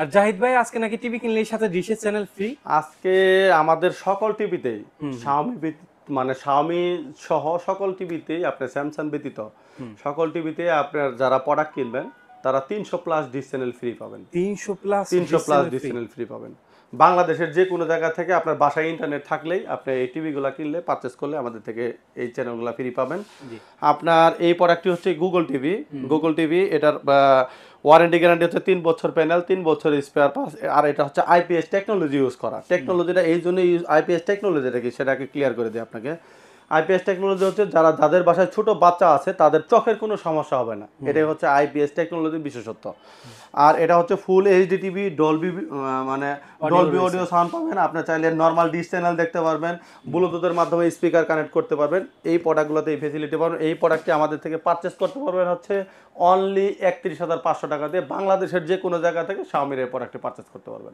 আর জাহিদ ভাই আজকে নাকি টিভি কিনলে এর সাথে ডিশের চ্যানেল ফ্রি। আজকে আমাদের সকল টিভিতেই Xiaomi মানে Xiaomi সহ সকল টিভিতেই আপনার স্যামসাং ব্যতীত সকল টিভিতে আপনার যারা প্রোডাক্ট কিনবেন তারা 300 প্লাস ডিশ চ্যানেল ফ্রি পাবেন। 300 plus 300 plus dish channel free পাবেন। বাংলাদেশের যে কোনো জায়গা থেকে আপনার বাসায় ইন্টারনেট থাকলেই আপনি এই টিভিগুলো কিনলে পারচেজ করলে আমাদের থেকে এই চ্যানেলগুলো ফ্রি পাবেন। আপনার এই প্রোডাক্টটি হচ্ছে গুগল টিভি এটার ওয়ারেন্টি গ্যারান্টি হচ্ছে 3 বছর প্যানেল, 3 বছর স্পেয়ার পার্টস। আর এটা হচ্ছে আইপিএস টেকনোলজি ইউজ করা। টেকনোলজিটা এই জন্য আইপিএস টেকনোলজিটা কি সেটাকে ক্লিয়ার করে দিই আপনাকে। আইপিএস টেকনোলজি হচ্ছে যাদের বাসায় ছোট বাচ্চা আছে তাদের চোখের কোনো সমস্যা হবে না, এটাই হচ্ছে আইপিএস টেকনোলজির বিশেষত্ব। আর এটা হচ্ছে ফুল এইচডি টিভি, ডলবি মানে ডলবি অডিও সাউন্ড পাবেন। আপনি চাইলে নর্মাল ডিশ চ্যানেল দেখতে পারবেন, ব্লুটুথের মাধ্যমে স্পিকার কানেক্ট করতে পারবেন। এই প্রোডাক্টগুলোতে এই ফেসিলিটি পাবেন। এই প্রোডাক্টটি আমাদের থেকে পারচেস করতে পারবেন হচ্ছে অনলি 31,500 টাকা দিয়ে। বাংলাদেশের যে কোনো জায়গা থেকে Xiaomi এর প্রোডাক্টটি পারচেস করতে পারবেন।